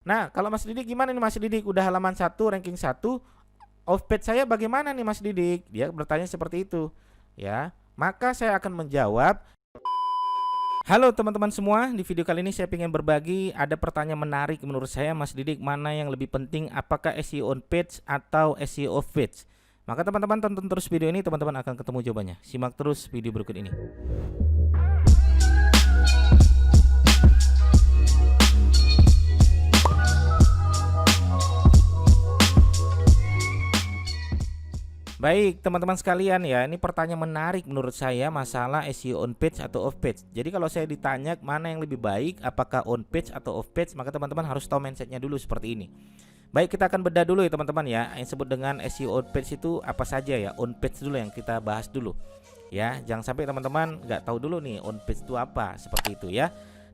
Nah, kalau Mas Didik gimana nih Mas Didik? Udah halaman 1, ranking 1, off page saya bagaimana nih Mas Didik? Dia bertanya seperti itu. Ya, maka saya akan menjawab. Halo teman-teman semua, di video kali ini saya ingin berbagi ada pertanyaan menarik menurut saya Mas Didik, mana yang lebih penting, apakah SEO on page atau SEO off page? Maka teman-teman tonton terus video ini, teman-teman akan ketemu jawabannya. Simak terus video berikut ini. Baik teman-teman sekalian ya, ini pertanyaan menarik menurut saya masalah SEO on page atau off page. Jadi kalau saya ditanya mana yang lebih baik, apakah on page atau off page, maka teman-teman harus tahu mindsetnya dulu seperti ini. Baik, kita akan bedah dulu ya teman-teman ya. Yang disebut dengan SEO on page itu apa saja ya? On page dulu yang kita bahas dulu ya. Jangan sampai teman-teman nggak tahu dulu nih on page itu apa, seperti itu ya.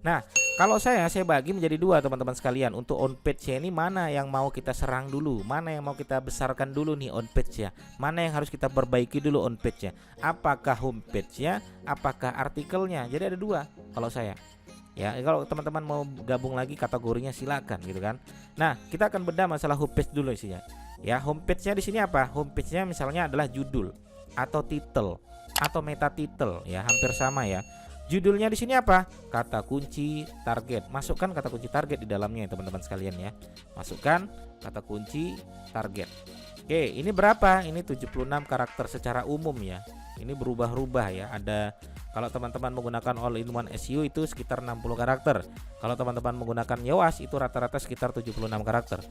Nah, kalau saya bagi menjadi dua teman-teman sekalian. Untuk on page ini mana yang mau kita serang dulu, mana yang mau kita besarkan dulu nih on page ya, mana yang harus kita perbaiki dulu on page ya. Apakah home page ya, apakah artikelnya. Jadi ada dua kalau saya. Ya, kalau teman-teman mau gabung lagi kategorinya silakan gitu kan. Nah, kita akan bedah masalah home page dulu isinya. Ya, home page-nya di sini apa? Home page-nya misalnya adalah judul atau title atau meta title ya, hampir sama ya. Judulnya di sini apa? Kata kunci target. Masukkan kata kunci target di dalamnya ya teman-teman sekalian ya. Masukkan kata kunci target. Oke, ini berapa? Ini 76 karakter secara umum ya. Ini berubah-ubah ya. Ada kalau teman-teman menggunakan all-in-one SEO itu sekitar 60 karakter. Kalau teman-teman menggunakan Yoast itu rata-rata sekitar 76 karakter.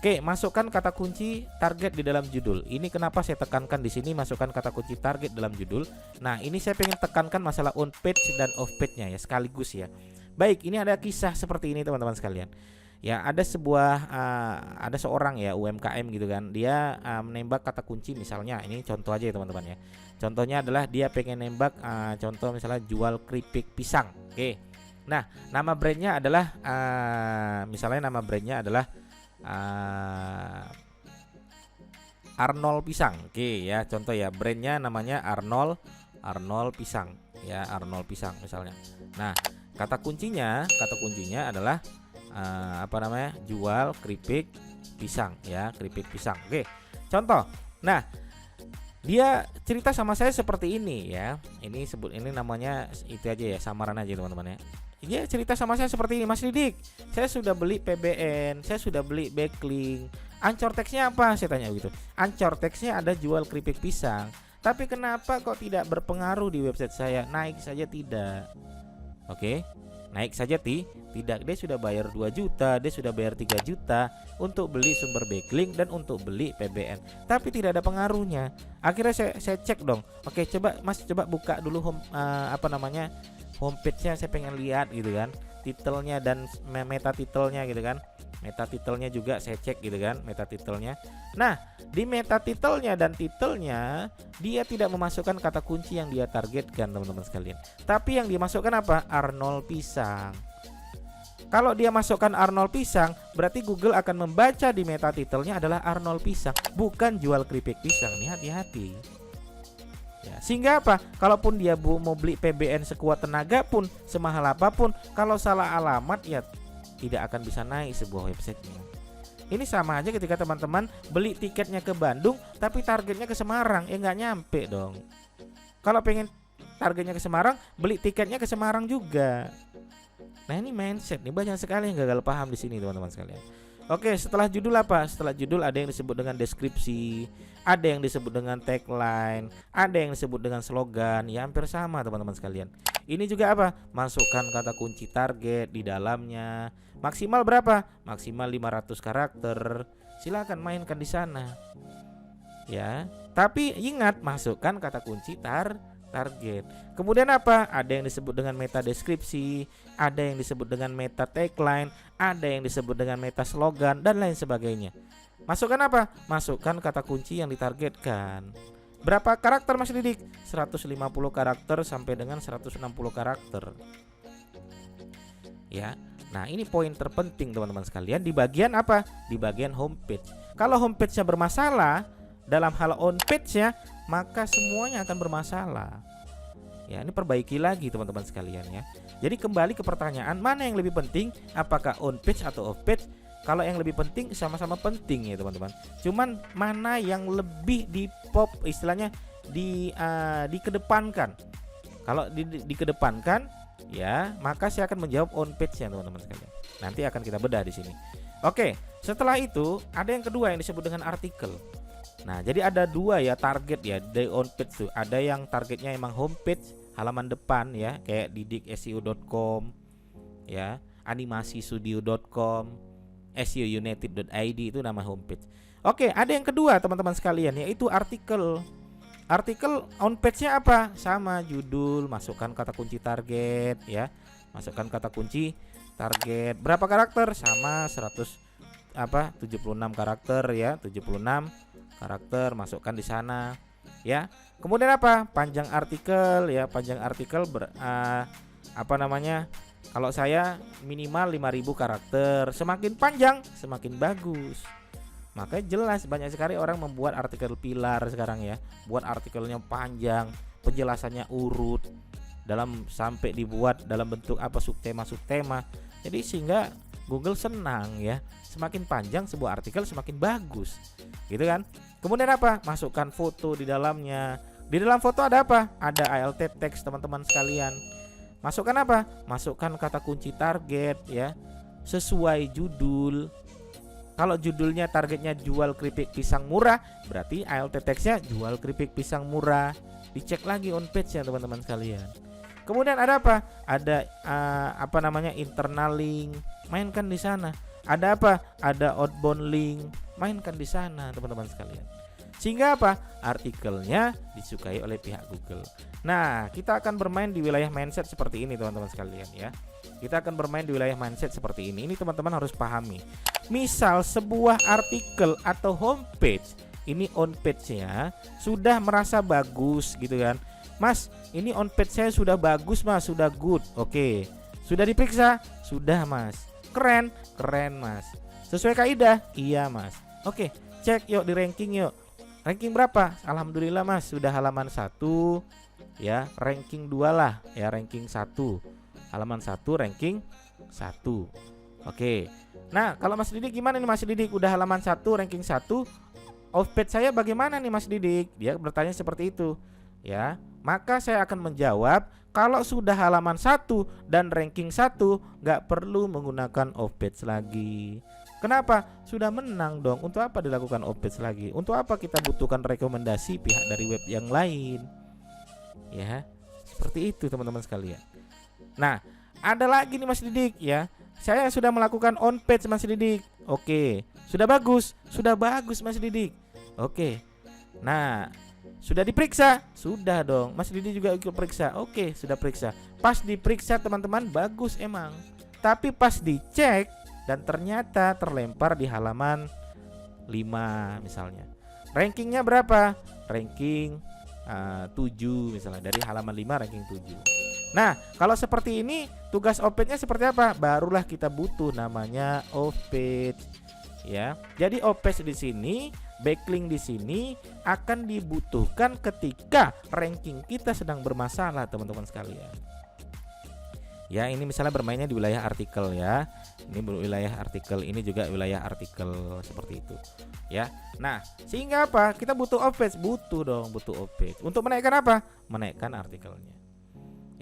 Oke, masukkan kata kunci target di dalam judul. Ini kenapa saya tekankan di sini masukkan kata kunci target dalam judul. Nah, ini saya pengen tekankan masalah on page dan off page-nya ya sekaligus ya. Baik, ini ada kisah seperti ini teman-teman sekalian. Ya, ada ada seorang ya UMKM gitu kan. Dia menembak kata kunci misalnya. Ini contoh aja ya teman-teman ya. Contohnya adalah dia pengen nembak contoh misalnya jual keripik pisang. Oke. Nah, nama brandnya adalah misalnya nama brandnya adalah Arnold Pisang. Oke ya, contoh ya, brandnya namanya Arnold Pisang ya, Arnold Pisang misalnya. Nah, kata kuncinya adalah apa namanya, jual keripik pisang ya, keripik pisang. Oke, contoh. Nah, dia cerita sama saya seperti ini ya. Ini namanya itu aja ya, samaran aja teman-teman ya. Dia cerita sama saya seperti ini, Mas Didik, saya sudah beli PBN, saya sudah beli backlink. Anchor text-nya apa? Saya tanya begitu. Anchor text-nya ada jual keripik pisang. Tapi kenapa kok tidak berpengaruh di website saya? Naik saja tidak. Oke. Naik saja tidak. Dia sudah bayar 2 juta, dia sudah bayar 3 juta untuk beli sumber backlink dan untuk beli PBN. Tapi tidak ada pengaruhnya. Akhirnya saya cek dong. Oke, coba Mas buka dulu homepage-nya, saya pengen lihat gitu kan, titelnya dan meta titelnya gitu kan. Meta titelnya juga saya cek gitu kan, meta titelnya. Nah, di meta titelnya dan titelnya dia tidak memasukkan kata kunci yang dia targetkan teman-teman sekalian. Tapi yang dimasukkan apa? Arnold Pisang. Kalau dia masukkan Arnold Pisang, berarti Google akan membaca di meta titelnya adalah Arnold Pisang, bukan jual keripik pisang. Nih, hati-hati. Ya, sehingga apa? Kalaupun dia mau beli PBN sekuat tenaga pun, semahal apapun, kalau salah alamat ya tidak akan bisa naik sebuah websitenya. Ini sama aja ketika teman-teman beli tiketnya ke Bandung tapi targetnya ke Semarang, ya nggak nyampe dong. Kalau pengen targetnya ke Semarang, beli tiketnya ke Semarang juga. Nah, ini mindset nih, banyak sekali yang gagal paham di sini teman-teman sekalian. Oke, setelah judul apa? Setelah judul ada yang disebut dengan deskripsi, ada yang disebut dengan tagline, ada yang disebut dengan slogan. Ya hampir sama teman-teman sekalian. Ini juga apa? Masukkan kata kunci target di dalamnya. Maksimal berapa? Maksimal 500 karakter. Silakan mainkan di sana. Ya, tapi ingat masukkan kata kunci target. Kemudian apa? Ada yang disebut dengan meta deskripsi, ada yang disebut dengan meta tagline, ada yang disebut dengan meta slogan dan lain sebagainya. Masukkan apa? Masukkan kata kunci yang ditargetkan. Berapa karakter Mas Didik? 150 karakter sampai dengan 160 karakter. Ya. Nah, ini poin terpenting teman-teman sekalian di bagian apa? Di bagian homepage. Kalau homepage-nya bermasalah dalam hal on page-nya, maka semuanya akan bermasalah. Ya, ini perbaiki lagi teman-teman sekalian ya. Jadi kembali ke pertanyaan, mana yang lebih penting, apakah on page atau off page? Kalau yang lebih penting sama-sama penting ya teman-teman. Cuman mana yang lebih di pop istilahnya dikedepankan. Kalau dikedepankan ya, maka saya akan menjawab on page ya teman-teman sekalian. Nanti akan kita bedah di sini. Oke, setelah itu ada yang kedua yang disebut dengan artikel. Nah, jadi ada dua ya target ya di on page tuh. Ada yang targetnya emang homepage, halaman depan ya, kayak didikseo.com ya, animasistudio.com, seounited.id itu nama homepage. Oke, ada yang kedua teman-teman sekalian, yaitu artikel. Artikel on page-nya apa? Sama judul, masukkan kata kunci target ya. Masukkan kata kunci target. Berapa karakter? Sama 76 karakter ya, 76 karakter masukkan di sana ya. Kemudian apa? Panjang artikel ya, panjang artikel kalau saya minimal 5.000 karakter. Semakin panjang semakin bagus. Makanya jelas banyak sekali orang membuat artikel pilar sekarang ya. Buat artikelnya panjang, penjelasannya urut, sampai dibuat dalam bentuk subtema. Jadi sehingga Google senang ya. Semakin panjang sebuah artikel semakin bagus. Gitu kan? Kemudian apa? Masukkan foto di dalamnya. Di dalam foto ada apa? Ada alt text teman-teman sekalian. Masukkan apa? Masukkan kata kunci target ya. Sesuai judul. Kalau judulnya targetnya jual keripik pisang murah, berarti alt text-nya jual keripik pisang murah. Dicek lagi on page ya teman-teman sekalian. Kemudian ada apa? Ada internal link, mainkan di sana. Ada apa? Ada outbound link, mainkan di sana teman-teman sekalian. Sehingga apa? Artikelnya disukai oleh pihak Google. Nah, kita akan bermain di wilayah mindset seperti ini teman-teman sekalian ya. Kita akan bermain di wilayah mindset seperti ini. Ini teman-teman harus pahami. Misal sebuah artikel atau homepage, ini on page-nya sudah merasa bagus gitu kan. Mas, ini on page saya sudah bagus mas, sudah good. Oke. Sudah diperiksa? Sudah mas. Keren? Keren mas. Sesuai kaidah? Iya mas. Oke, cek yuk di ranking yuk. Ranking berapa? Alhamdulillah mas, sudah halaman 1 ya, ranking 2 lah ya, ranking 1. Halaman 1 ranking 1. Oke. Nah, kalau Mas Didik gimana nih Mas Didik? Udah halaman 1 ranking 1. Off page saya bagaimana nih Mas Didik? Dia bertanya seperti itu. Ya. Maka saya akan menjawab, kalau sudah halaman 1 dan ranking 1 nggak perlu menggunakan off page lagi. Kenapa? Sudah menang dong. Untuk apa dilakukan off page lagi? Untuk apa kita butuhkan rekomendasi pihak dari web yang lain? Ya. Seperti itu teman-teman sekalian. Nah, ada lagi nih Mas Didik ya. Saya sudah melakukan on page Mas Didik. Oke. Sudah bagus Mas Didik. Oke. Nah, sudah diperiksa? Sudah dong. Mas Didik juga ikut periksa. Oke, sudah periksa. Pas diperiksa teman-teman bagus emang. Tapi pas dicek dan ternyata terlempar di halaman 5 misalnya. Rankingnya berapa? Ranking 7 misalnya. Dari halaman 5 ranking 7. Nah, kalau seperti ini tugas off page-nya seperti apa? Barulah kita butuh namanya off page. Ya. Jadi off page di sini, backlink di sini akan dibutuhkan ketika ranking kita sedang bermasalah, teman-teman sekalian. Ya, ini misalnya bermainnya di wilayah artikel ya. Ini wilayah artikel, ini juga wilayah artikel seperti itu. Ya. Nah, sehingga apa? Kita butuh off page, butuh off page. Untuk menaikkan apa? Menaikkan artikelnya.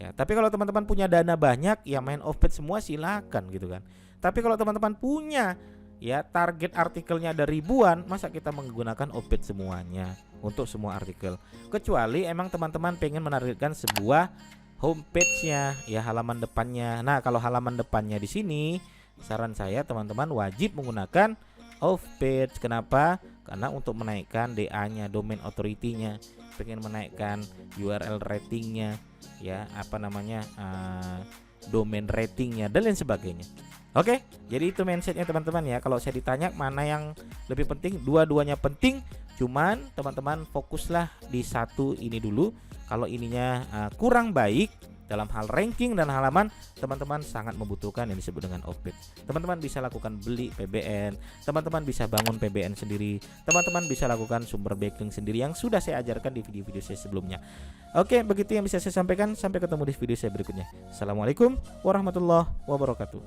Ya, tapi kalau teman-teman punya dana banyak ya main off page semua silakan gitu kan. Tapi kalau teman-teman punya ya target artikelnya ada ribuan, masa kita menggunakan off page semuanya untuk semua artikel? Kecuali emang teman-teman pengen menargetkan sebuah homepage-nya ya, halaman depannya. Nah, kalau halaman depannya di sini, saran saya teman-teman wajib menggunakan off page. Kenapa? Karena untuk menaikkan DA-nya, domain authority-nya, pengen menaikkan URL ratingnya, ya domain ratingnya dan lain sebagainya. Oke, jadi itu mindsetnya teman-teman ya. Kalau saya ditanya mana yang lebih penting, dua-duanya penting. Cuman teman-teman fokuslah di satu ini dulu. Kalau ininya kurang baik dalam hal ranking dan halaman, teman-teman sangat membutuhkan yang disebut dengan off page. Teman-teman bisa lakukan beli PBN, teman-teman bisa bangun PBN sendiri, teman-teman bisa lakukan sumber backlink sendiri yang sudah saya ajarkan di video-video saya sebelumnya. Oke, begitu yang bisa saya sampaikan. Sampai ketemu di video saya berikutnya. Assalamualaikum warahmatullahi wabarakatuh.